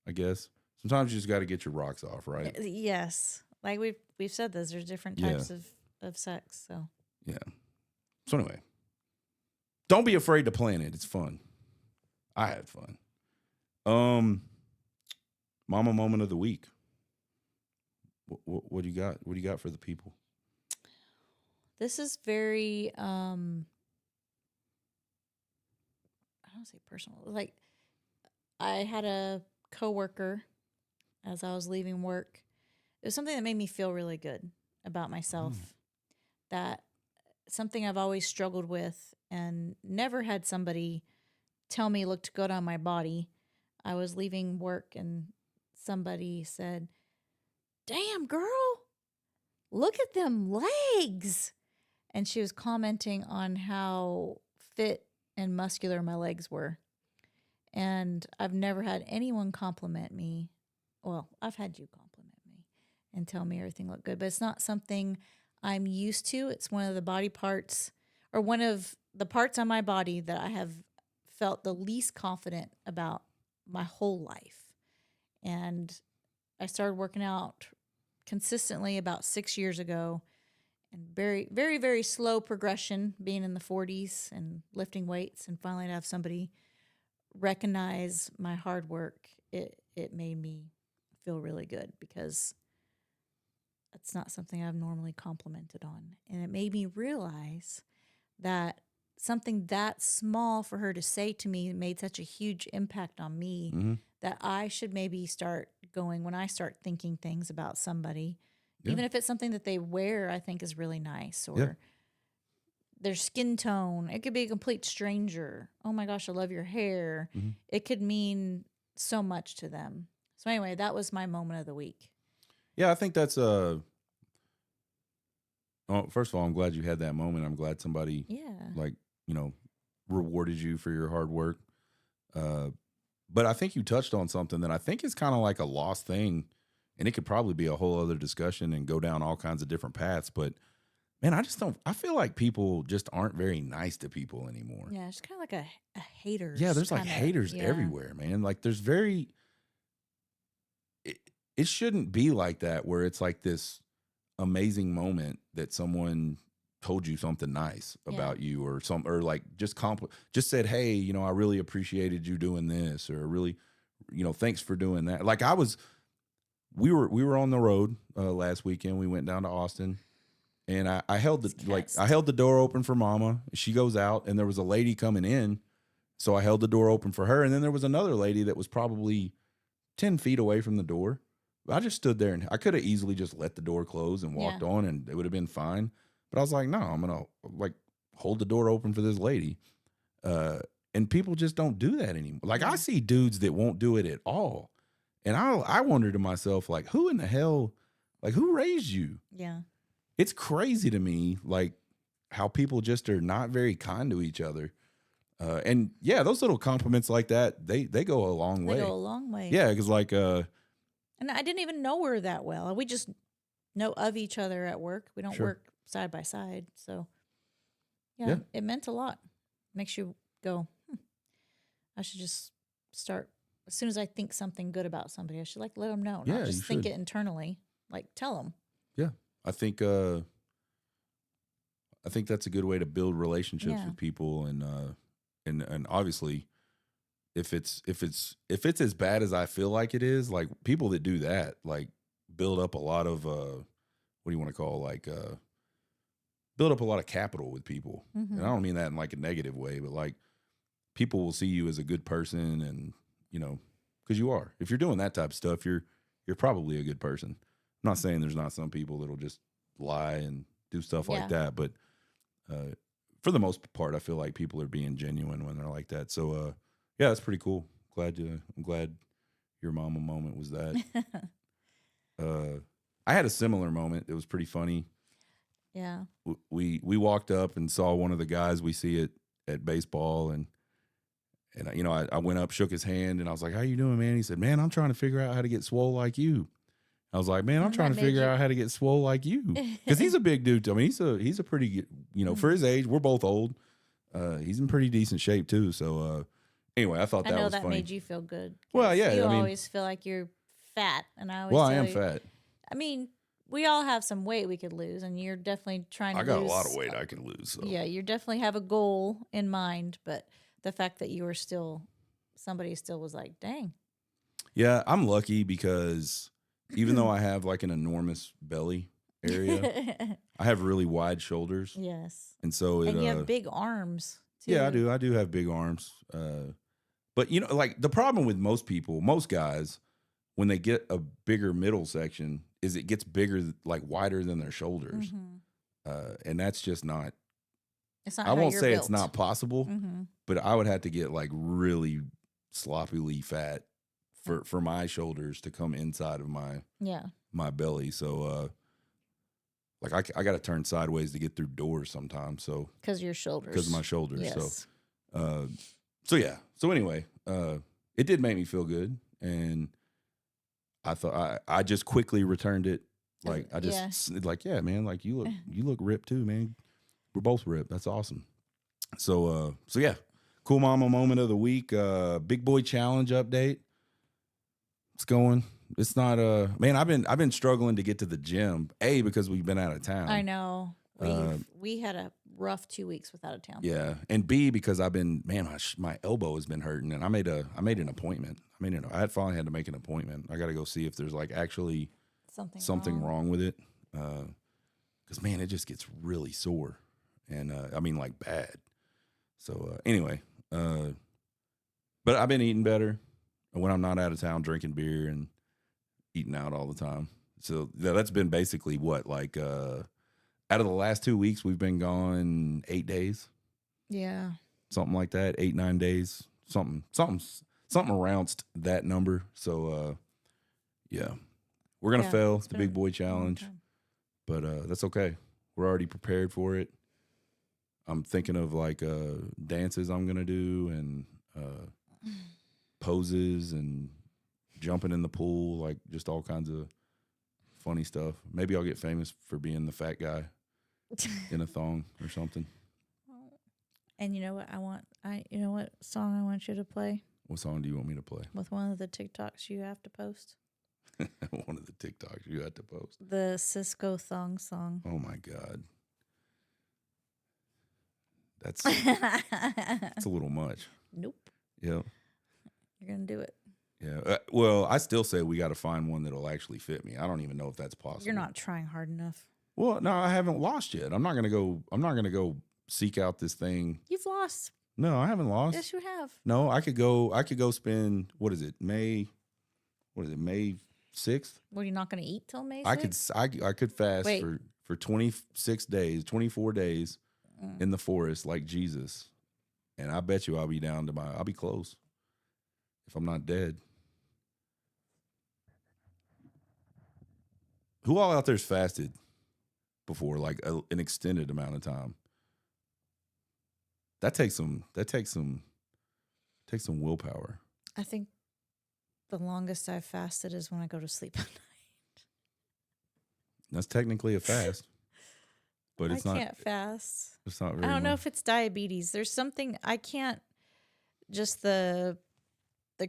I guess. Sometimes you just got to get your rocks off, right? Yes, like we've said this. There's different types of sex. So yeah. So anyway, don't be afraid to plan it. It's fun. I had fun. Mama moment of the week. What do you got? What do you got for the people? This is very I don't say personal. Like I had a coworker as I was leaving work. It was something that made me feel really good about myself. That something I've always struggled with and never had somebody tell me looked good on my body. I was leaving work and somebody said, "Damn, girl, look at them legs." And she was commenting on how fit and muscular my legs were. And I've never had anyone compliment me. Well, I've had you compliment me and tell me everything looked good, but it's not something I'm used to. It's one of the body parts or one of the parts on my body that I have felt the least confident about my whole life. And I started working out consistently about 6 years ago, and very, very, very slow progression, being in the 40s and lifting weights, and finally to have somebody recognize my hard work, it made me feel really good because that's not something I've normally complimented on. And it made me realize that something that small for her to say to me made such a huge impact on me Mm-hmm. that I should maybe start going when I start thinking things about somebody, Yeah. even if it's something that they wear, I think is really nice, or Yeah. their skin tone. It could be a complete stranger. Oh my gosh, I love your hair. Mm-hmm. It could mean so much to them. So anyway, that was my moment of the week. Yeah, I think that's first of all, I'm glad you had that moment. I'm glad somebody Yeah. like, rewarded you for your hard work. But I think you touched on something that I think is kind of like a lost thing, and it could probably be a whole other discussion and go down all kinds of different paths. But man, I feel like people just aren't very nice to people anymore. Yeah, it's kind of like a haters. Yeah, there's like kinda, haters yeah. everywhere, man. Like there's it shouldn't be like that where it's like this amazing moment that someone told you something nice about you or like just said, "Hey, I really appreciated you doing this," or really, thanks for doing that. Like we were on the road last weekend. We went down to Austin, and I held the door open for Mama. She goes out, and there was a lady coming in, so I held the door open for her. And then there was another lady that was probably 10 feet away from the door. I just stood there, and I could have easily just let the door close and walked on, and it would have been fine. But I was like, no, I'm gonna like hold the door open for this lady. And people just don't do that anymore. Like I see dudes that won't do it at all. And I wonder to myself, like, who in the hell, like, who raised you? Yeah. It's crazy to me, like, how people just are not very kind to each other. And yeah, those little compliments like that, they go a long way. They go a long way. Yeah, because like, and I didn't even know her that well. We just know of each other at work. We don't work side by side. So, yeah, it meant a lot. Makes you go, I should just start. As soon as I think something good about somebody, I should like let them know. Not just think it internally. Like tell them. Yeah, I think that's a good way to build relationships with people, and obviously, if it's as bad as I feel like it is, like people that do that, like build up a lot of what do you want to call build up a lot of capital with people, and I don't mean that in like a negative way, but like people will see you as a good person, and because you are. If you're doing that type of stuff, you're probably a good person. I'm not saying there's not some people that'll just lie and do stuff like that, but for the most part, I feel like people are being genuine when they're like that. So, yeah, that's pretty cool. I'm glad your mama moment was that. I had a similar moment. It was pretty funny. Yeah. We walked up and saw one of the guys we see at baseball, and I went up, shook his hand, and I was like, "How you doing, man?" He said, "Man, I'm trying to figure out how to get swole like you." I was like, "Man, I'm trying to figure out how to get swole like you," because he's a big dude. I mean, he's a pretty, for his age, we're both old. He's in pretty decent shape too. So anyway, I thought that was funny. Made you feel good. Well, yeah, you always feel like you're fat, and I always I am fat. I mean, we all have some weight we could lose, and you're definitely trying to. I got a lot of weight I can lose. So. Yeah, you definitely have a goal in mind, but the fact that you were somebody still was like, dang. Yeah, I'm lucky because even though I have like an enormous belly area, I have really wide shoulders. Yes. And so you have big arms too. Yeah, I do. I do have big arms. But like the problem with most guys, when they get a bigger middle section, is it gets bigger, like wider than their shoulders. And that's just not It's not I how won't you're say built. it's not possible, Mm-hmm. but I would have to get like really sloppily fat for my shoulders to come inside of my belly. So like I got to turn sideways to get through doors sometimes. So Because your shoulders. because of my shoulders. Yes. So yeah. So anyway, it did make me feel good, and I thought I just quickly returned it. Like I just like, yeah, man, like you look ripped too, man. We're both ripped. That's awesome. So yeah. Cool mama moment of the week. Big boy challenge update. It's going. It's not man, I've been struggling to get to the gym. A, because we've been out of town. I know. We had a rough 2 weeks without a town. Yeah, and B, because I've been, man, my elbow has been hurting, and I made an appointment. I finally had to make an appointment. I got to go see if there's like actually something wrong with it, because man, it just gets really sore, and I mean like bad. So anyway, but I've been eating better when I'm not out of town, drinking beer and eating out all the time. So that's been basically what, like out of the last 2 weeks, we've been gone 8 days. Yeah. Something like that, 8-9 days, something around that number. So yeah, we're gonna fail the big boy challenge, but that's okay. We're already prepared for it. I'm thinking of like dances I'm gonna do, and poses, and jumping in the pool, like just all kinds of funny stuff. Maybe I'll get famous for being the fat guy in a thong or something. And you know what you know what song I want you to play? What song do you want me to play? With one of the TikToks you have to post. One of the TikToks you had to post. The Cisco thong song. Oh my God. That's it's a little much. Nope. Yeah. You're going to do it. Yeah. Well, I still say we got to find one that'll actually fit me. I don't even know if that's possible. You're not trying hard enough. Well, no, I haven't lost yet. I'm not going to go seek out this thing. You've lost. No, I haven't lost. Yes, you have. No, I could go spend, what is it? May 6th? What, are you not going to eat till May 6th? I could fast for 26 days, 24 days in the forest like Jesus. And I bet you I'll be close if I'm not dead. Who all out there's fasted before, like an extended amount of time? That takes some willpower. I think the longest I've fasted is when I go to sleep at night. That's technically a fast. But it's not. I can't fast. It's not very I don't know if it's diabetes. There's something I can't. Just the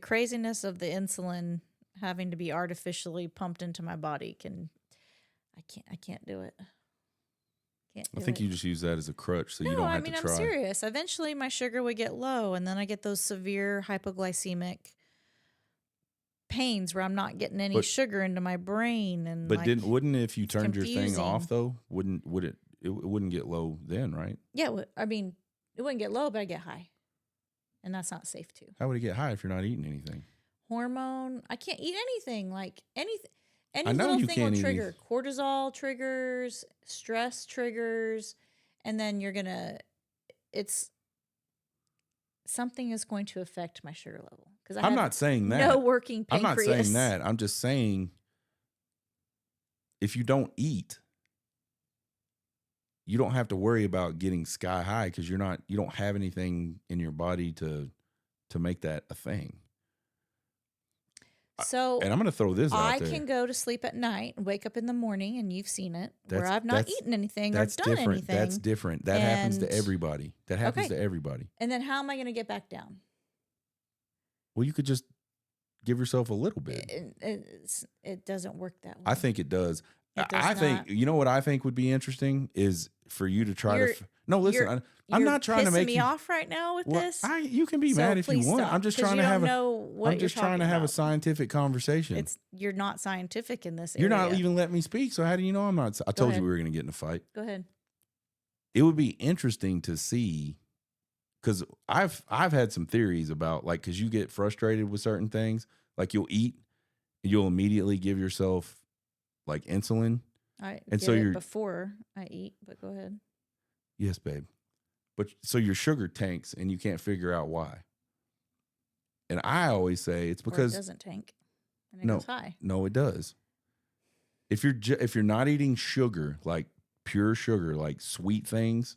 craziness of the insulin having to be artificially pumped into my body I can't do it. I think you just use that as a crutch, so you don't have to try. I'm serious. Eventually, my sugar would get low, and then I get those severe hypoglycemic pains where I'm not getting any sugar into my brain. And but wouldn't if you turned your thing off though? It wouldn't get low then, right? Yeah, I mean, it wouldn't get low, but I get high, and that's not safe too. How would it get high if you're not eating anything? Hormone. I can't eat anything. Like anything. Any I know little you thing can't will trigger. Cortisol triggers, stress triggers, and then something is going to affect my sugar level. Because I'm not saying that. No working pancreas. I'm not saying that. I'm just saying if you don't eat, you don't have to worry about getting sky high because you don't have anything in your body to make that a thing. So, and I'm going to throw this out there. I can go to sleep at night and wake up in the morning, and you've seen it, where I've not eaten anything or done anything. That's different. That happens to everybody. That happens to everybody. And then how am I going to get back down? Well, you could just give yourself a little bit. It doesn't work that way. I think it does. I think, you know what I think would be interesting is for you to try to. No, listen, I'm not trying to make me off right now with this. You can be mad if you want. Stop, I'm just trying to have a a scientific conversation. You're not scientific in this. You're not even letting me speak. So how do you know I'm not? I told you we were going to get in a fight. Go ahead. It would be interesting to see, because I've had some theories about, like, because you get frustrated with certain things, like you'll eat, and you'll immediately give yourself like insulin. Before I eat, but go ahead. Yes, babe. but so your sugar tanks and you can't figure out why. And I always say it's because it doesn't tank and it no, goes high. no, it does. If you're not eating sugar, like pure sugar, like sweet things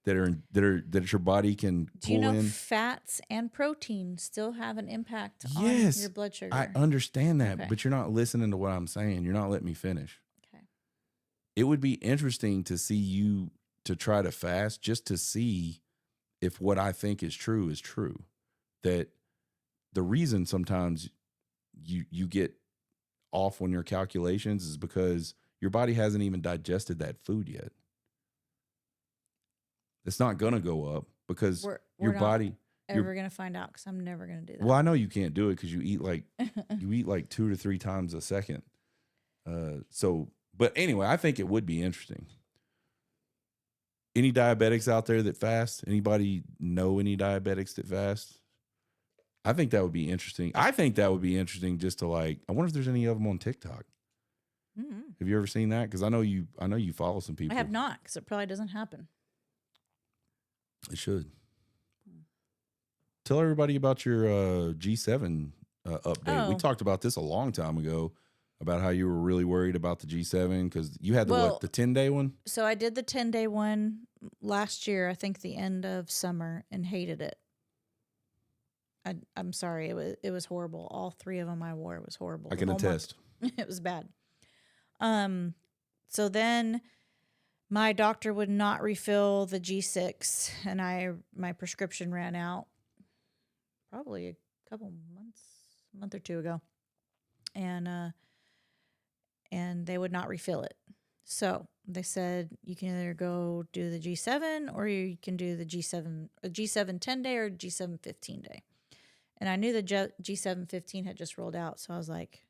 that your body can Do you pull know in. fats and protein still have an impact Yes, on your blood sugar? I understand that, Okay. but you're not listening to what I'm saying. You're not letting me finish. Okay. It would be interesting to see you to try to fast just to see if what I think is true. That the reason sometimes you get off on your calculations is because your body hasn't even digested that food yet. It's not going to go up because We're your not body ever going to find out because I'm never going to do that. Well, I know you can't do it because you eat like 2 to 3 times a second. But anyway, I think it would be interesting. Any diabetics out there that fast? Anybody know any diabetics that fast? I think that would be interesting. I think that would be interesting just to I wonder if there's any of them on TikTok. Mm-hmm. Have you ever seen that? Because I know you follow some people. I have not because it probably doesn't happen. It should. Tell everybody about your G7 update. We talked about this a long time ago about how you were really worried about the G7 because you had the 10-day one? So I did the 10-day one last year, I think the end of summer, and hated it. I'm sorry. It was horrible. All 3 of them I wore. It was horrible. I can attest. It was bad. So then my doctor would not refill the G6, and my prescription ran out probably a month or 2 ago, and they would not refill it. So they said you can either go do the G7 or you can do the G7 10-day or G7 15-day. And I knew the G7 15 had just rolled out, so I was like,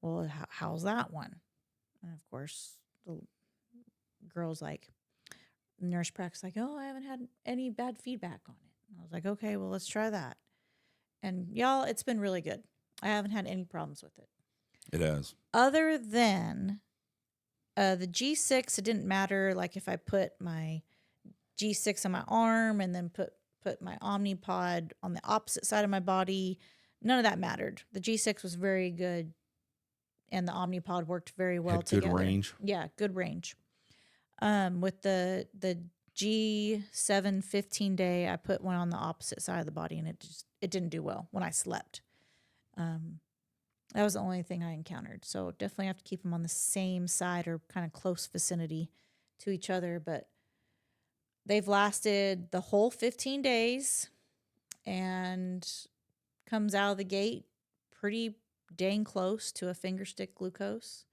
well, how's that one? And of course, the girl's like, nurse practice like, oh, I haven't had any bad feedback on it. And I was like, okay, well, let's try that. And y'all, it's been really good. I haven't had any problems with it. It has. Other than the G6, it didn't matter. Like if I put my G6 on my arm and then put my Omnipod on the opposite side of my body, none of that mattered. The G6 was very good, and the Omnipod worked very well together. Good range. Yeah, good range. With the G7 15-day, I put one on the opposite side of the body, and it didn't do well when I slept. That was the only thing I encountered. So definitely have to keep them on the same side or kind of close vicinity to each other. But they've lasted the whole 15 days and comes out of the gate pretty dang close to a finger stick glucose.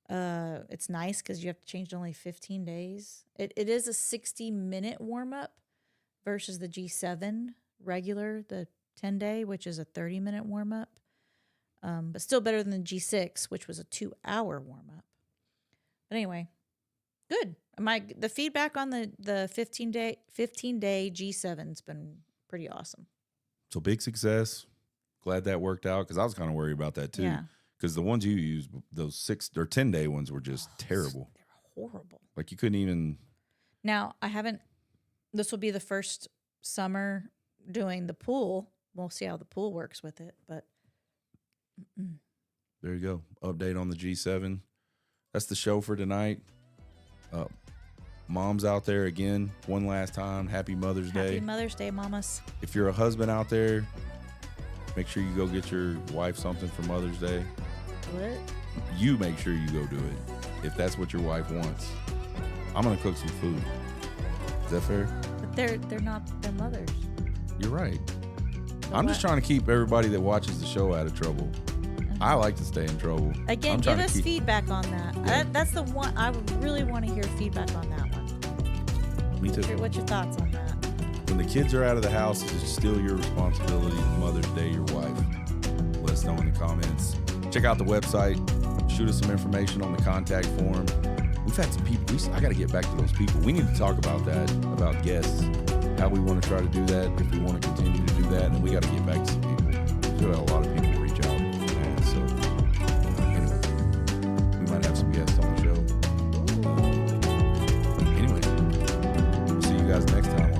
It's nice because you have to change it only 15 days. It is a 60-minute warm-up versus the G7 regular, the 10-day, which is a 30-minute warm-up. But still better than the G6, which was a 2-hour warm-up. But anyway, good. The feedback on the 15-day G7's been pretty awesome. So big success. Glad that worked out because I was kind of worried about that too. Yeah. Because the ones you used, those 6 or 10-day ones were just terrible. They were horrible. Like you couldn't even. Now, this will be the first summer doing the pool. We'll see how the pool works with it, but. There you go. Update on the G7. That's the show for tonight. Moms out there, again, one last time, happy Mother's Day. Happy Mother's Day, mamas. If you're a husband out there, make sure you go get your wife something for Mother's Day. What? You make sure you go do it if that's what your wife wants. I'm going to cook some food. Is that fair? But they're not their mothers. You're right. I'm just trying to keep everybody that watches the show out of trouble. I like to stay in trouble. Again, give us feedback on that. Yeah. That's the one I would really want to hear feedback on that one. Me too. What's your thoughts on that? When the kids are out of the house, it's still your responsibility. Mother's Day, your wife. Let us know in the comments. Check out the website. Shoot us some information on the contact form. We've had some people. I got to get back to those people. We need to talk about that, about guests, how we want to try to do that, if we want to continue to do that, and we got to get back to some people. We've got a lot of people to reach out. So anyway, we might have some guests on the show. Anyway, see you guys guys next time